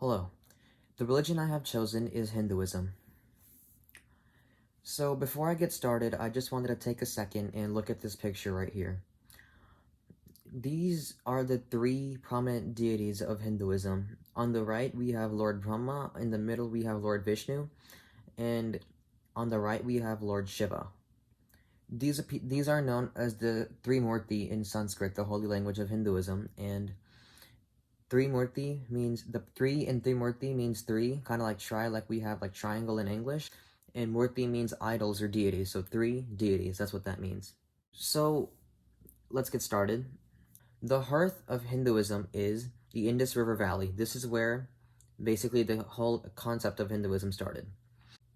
Hello. The religion I have chosen is Hinduism. So before I get started, I just wanted to take a second and look at this picture right here. These are the three prominent deities of Hinduism. On the right, we have Lord Brahma, in the middle we have Lord Vishnu, and on the right we have Lord Shiva. These are known as the Trimurti in Sanskrit, the holy language of Hinduism, and Trimurti means the three in Trimurti means three, kind of like tri, like we have like triangle in English. And Murti means idols or deities, so three deities, that's what that means. So let's get started. The hearth of Hinduism is the Indus River Valley. This is where basically the whole concept of Hinduism started.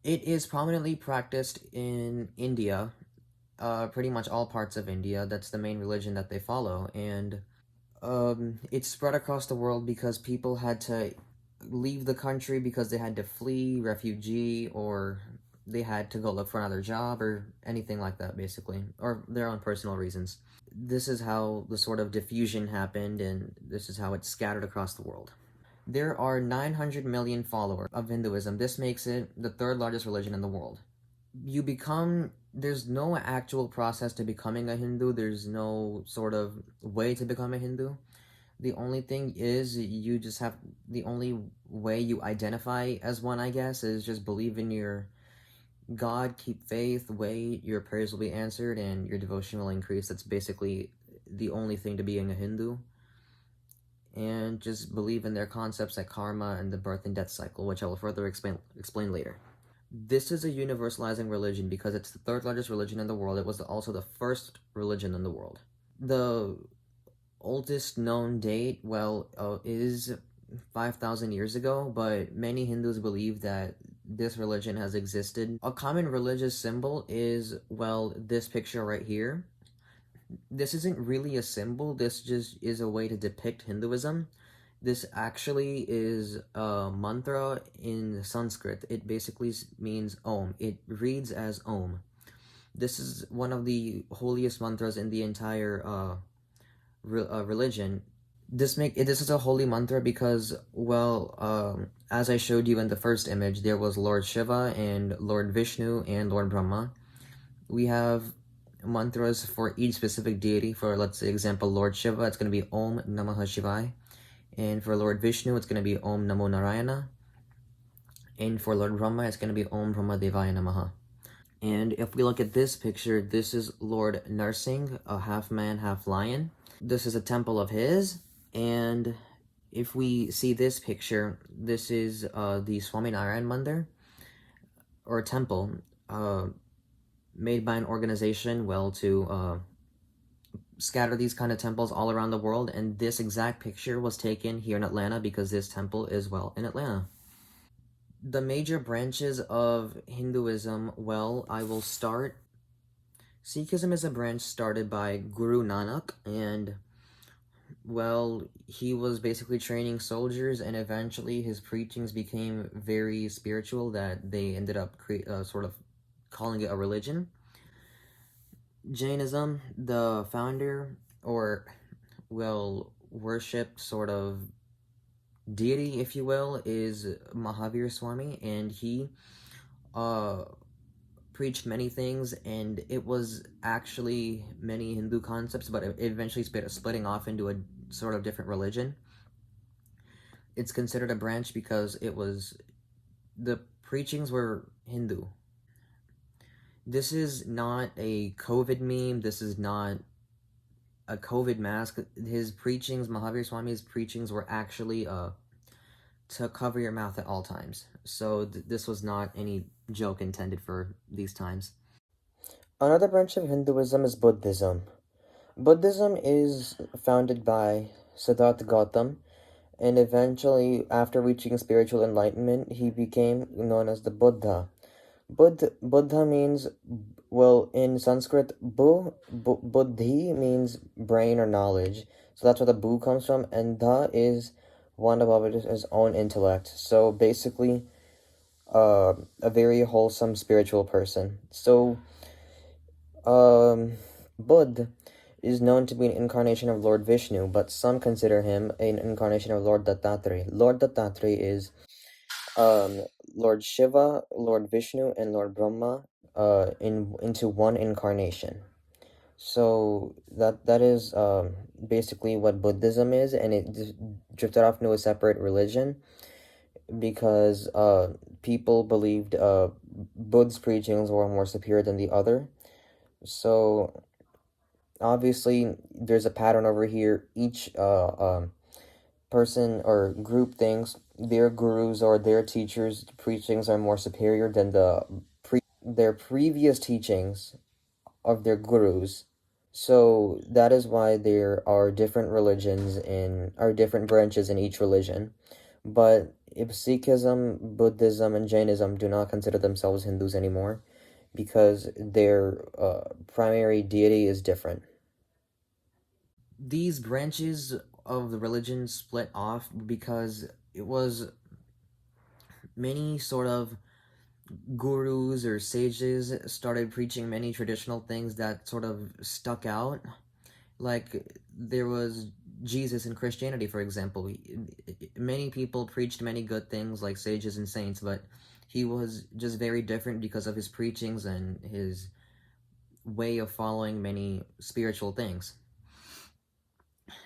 It is prominently practiced in India, pretty much all parts of India. That's the main religion that they follow, and it's spread across the world because people had to leave the country because they had to flee, refugee, or they had to go look for another job or anything like that, basically, or their own personal reasons. This is how the sort of diffusion happened, and this is how it scattered across the world. There are 900 million followers of Hinduism. This makes it the third largest religion in the world. There's no actual process to becoming a Hindu. There's no sort of way to become a Hindu. The only thing is the only way you identify as one, I guess, is just believe in your God, keep faith, wait, your prayers will be answered, and your devotion will increase. That's basically the only thing to being a Hindu. And just believe in their concepts like karma and the birth and death cycle, which I will further explain later. This is a universalizing religion because it's the third largest religion in the world. It was also the first religion in the world. The oldest known date, is 5,000 years ago, but many Hindus believe that this religion has existed. A common religious symbol is, this picture right here. This isn't really a symbol, this just is a way to depict Hinduism. This actually is a mantra in Sanskrit. It basically means Om. It reads as Om. This is one of the holiest mantras in the entire religion. This is a holy mantra because, as I showed you in the first image, there was Lord Shiva and Lord Vishnu and Lord Brahma. We have mantras for each specific deity. For, let's say, example, Lord Shiva, it's going to be Om Namah Shivaya. And for Lord Vishnu, it's going to be Om Namo Narayana. And for Lord Brahma, it's going to be Om Brahma Devaya Namaha. And if we look at this picture, this is Lord Narsingh, a half man, half lion. This is a temple of his. And if we see this picture, this is the Swaminarayan Mandir, or temple, made by an organization, to scatter these kind of temples all around the world. And this exact picture was taken here in Atlanta because this temple is, in Atlanta. The major branches of Hinduism, I will start. Sikhism is a branch started by Guru Nanak, and he was basically training soldiers, and eventually his preachings became very spiritual that they ended up sort of calling it a religion. Jainism, the founder, or, worshipped sort of deity, if you will, is Mahavir Swami, and he preached many things, and it was actually many Hindu concepts, but it eventually splitting off into a sort of different religion. It's considered a branch because the preachings were Hindu. This is not a COVID meme. This is not a COVID mask. Mahavir Swami's preachings were actually to cover your mouth at all times. So this was not any joke intended for these times. Another branch of Hinduism is Buddhism. Buddhism is founded by Siddhartha Gautam, and eventually, after reaching spiritual enlightenment, he became known as the Buddha. Buddha means, in Sanskrit, buddhi means brain or knowledge. So that's where the bu comes from, and da is one above it, his own intellect. So basically, a very wholesome spiritual person. So, Buddha is known to be an incarnation of Lord Vishnu, but some consider him an incarnation of Lord Dattatreya. Lord Dattatreya is um, Lord Shiva, Lord Vishnu, and Lord Brahma into one incarnation. So that is basically what Buddhism is, and it drifted off into a separate religion because people believed Buddha's preachings were more superior than the other. So obviously, there's a pattern over here. Each person or group thinks their gurus or their teachers' preachings are more superior than their previous teachings of their gurus. So that is why there are different religions or different branches in each religion. But if Sikhism, Buddhism, and Jainism do not consider themselves Hindus anymore because their primary deity is different. These branches of the religion split off because it was many sort of gurus or sages started preaching many traditional things that sort of stuck out. Like there was Jesus in Christianity, for example. Many people preached many good things like sages and saints, but he was just very different because of his preachings and his way of following many spiritual things.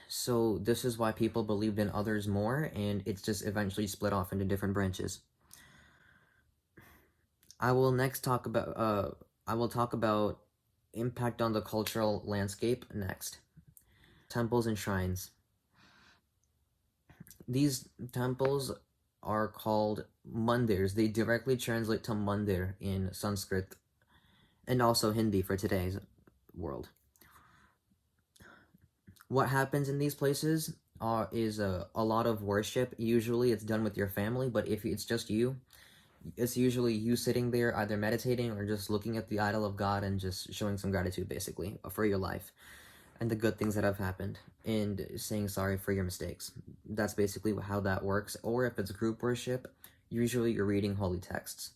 So this is why people believed in others more, and it's just eventually split off into different branches. I will talk about impact on the cultural landscape next. Temples and shrines. These temples are called mandirs. They directly translate to mandir in Sanskrit and also Hindi for today's world. What happens in these places is a lot of worship. Usually it's done with your family, but if it's just you, it's usually you sitting there either meditating or just looking at the idol of God and just showing some gratitude basically for your life and the good things that have happened and saying sorry for your mistakes. That's basically how that works. Or if it's group worship, usually you're reading holy texts.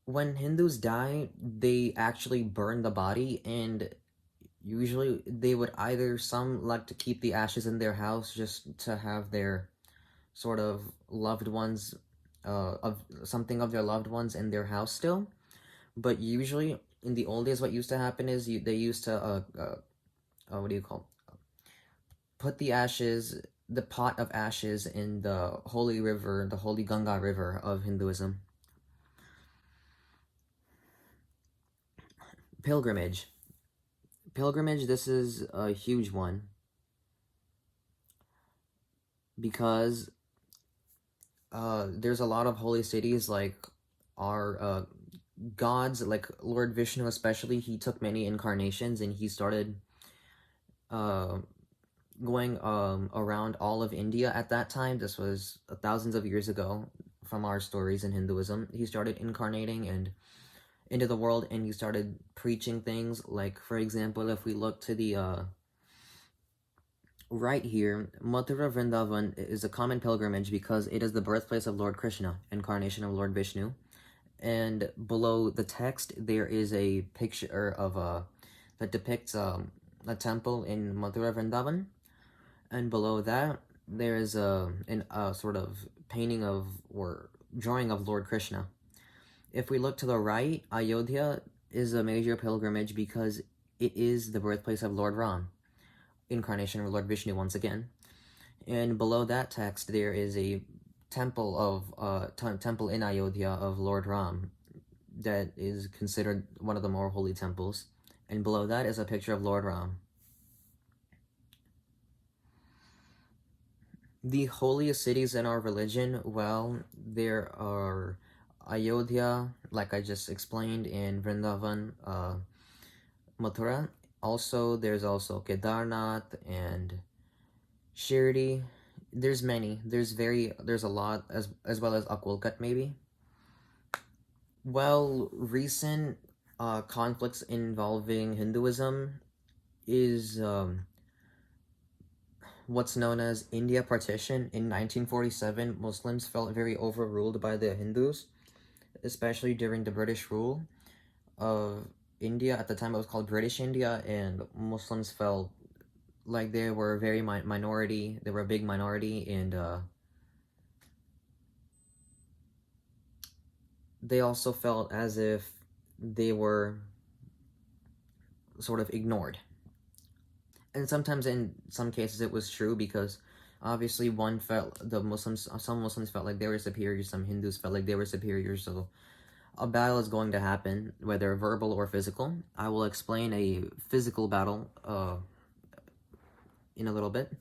When Hindus die, they actually burn the body, and usually they would some like to keep the ashes in their house just to have their sort of loved ones of something of their loved ones in their house still. But usually in the old days what used to happen is they used to what do you call put the pot of ashes in the holy river, the holy Ganga river of Hinduism. Pilgrimage. This is a huge one because there's a lot of holy cities like our gods, like Lord Vishnu especially. He took many incarnations and he started going around all of India at that time. This was thousands of years ago from our stories in Hinduism. He started incarnating and into the world, and he started preaching things like, for example, if we look to the right here, Mathura Vrindavan is a common pilgrimage because it is the birthplace of Lord Krishna, incarnation of Lord Vishnu. And below the text, there is a picture of that depicts a temple in Mathura Vrindavan, and below that there is a sort of painting of or drawing of Lord Krishna. If we look to the right, Ayodhya is a major pilgrimage because it is the birthplace of Lord Ram, incarnation of Lord Vishnu once again. And below that text, there is a temple temple in Ayodhya of Lord Ram that is considered one of the more holy temples. And below that is a picture of Lord Ram. The holiest cities in our religion, well, there are Ayodhya, like I just explained, in Vrindavan, Mathura. Also, there's also Kedarnath and Shirdi. There's many. There's a lot as well as Akulkat maybe. Well, recent conflicts involving Hinduism is what's known as India Partition. In 1947, Muslims felt very overruled by the Hindus, especially during the British rule of India. At the time, it was called British India, and Muslims felt like they were a very minority. They were a big minority, and they also felt as if they were sort of ignored. And sometimes, in some cases, it was true because obviously some Muslims felt like they were superior, some Hindus felt like they were superior. So a battle is going to happen, whether verbal or physical. I will explain a physical battle in a little bit.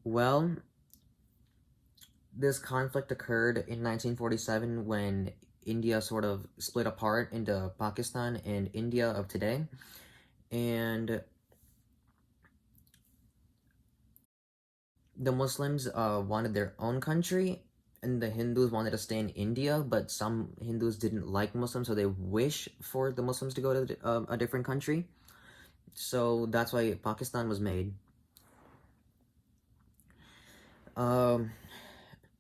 Well, this conflict occurred in 1947 when India sort of split apart into Pakistan and India of today. And the Muslims wanted their own country, and the Hindus wanted to stay in India, but some Hindus didn't like Muslims, so they wish for the Muslims to go to a different country. So that's why Pakistan was made. Um,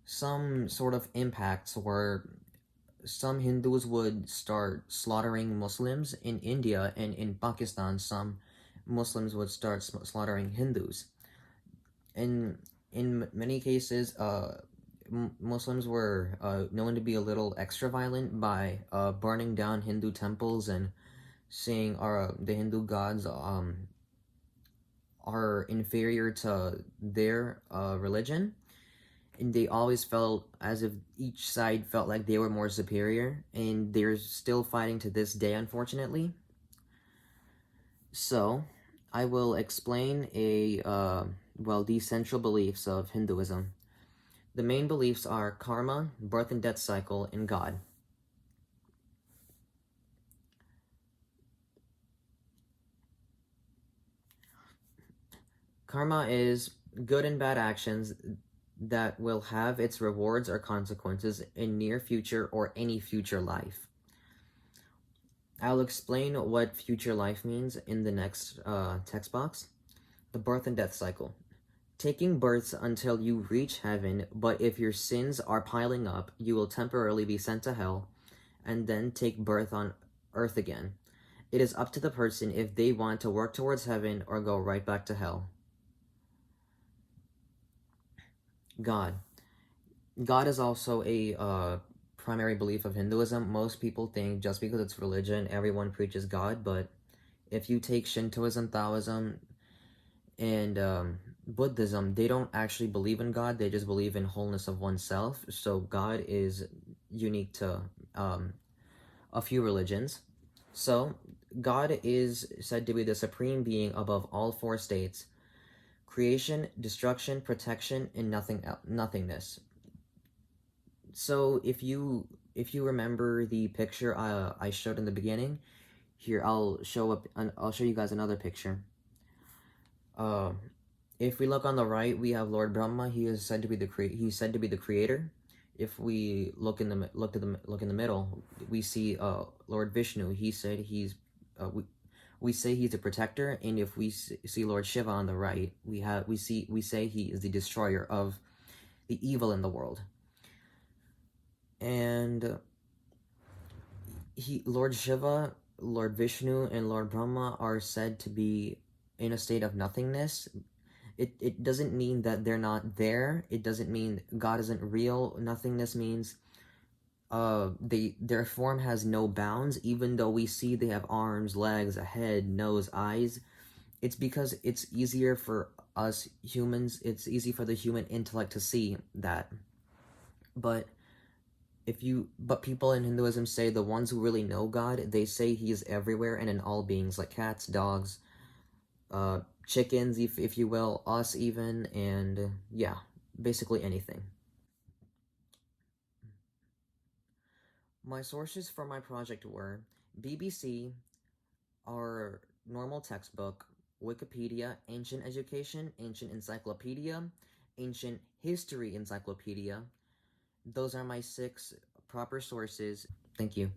some sort of impacts were some Hindus would start slaughtering Muslims in India, and in Pakistan, some Muslims would start slaughtering Hindus. And in many cases, Muslims were known to be a little extra violent by burning down Hindu temples and saying the Hindu gods are inferior to their religion. And they always felt as if each side felt like they were more superior, and they're still fighting to this day, unfortunately. So, I will explain the central beliefs of Hinduism. The main beliefs are karma, birth and death cycle, and God. Karma is good and bad actions that will have its rewards or consequences in near future or any future life. I'll explain what future life means in the next text box. The birth and death cycle. Taking births until you reach heaven, but if your sins are piling up, you will temporarily be sent to hell and then take birth on earth again. It is up to the person if they want to work towards heaven or go right back to hell. God. God is also a primary belief of Hinduism. Most people think just because it's religion, everyone preaches God, but if you take Shintoism, Taoism, and Buddhism, they don't actually believe in God, they just believe in wholeness of oneself. So God is unique to a few religions. So God is said to be the supreme being above all four states: creation, destruction, protection, and nothingness. So if you remember the picture I showed in the beginning, here I'll show you guys another picture. Uh, if we look on the right, we have Lord Brahma. He is said to be he's said to be the creator. If we look in the middle, we see Lord Vishnu. He said we say he's a protector, and if we see Lord Shiva on the right, we say he is the destroyer of the evil in the world. And Lord Shiva, Lord Vishnu, and Lord Brahma are said to be in a state of nothingness. It doesn't mean that they're not there. It doesn't mean God isn't real. Nothingness means their form has no bounds, even though we see they have arms, legs, a head, nose, eyes. It's because it's easier for us humans, it's easy for the human intellect to see that. But people in Hinduism say the ones who really know God, they say he is everywhere and in all beings, like cats, dogs, chickens, if you will, us even, and yeah, basically anything. My sources for my project were BBC, our normal textbook, Wikipedia, Ancient Education, Ancient Encyclopedia, Ancient History Encyclopedia. Those are my 6 proper sources. Thank you.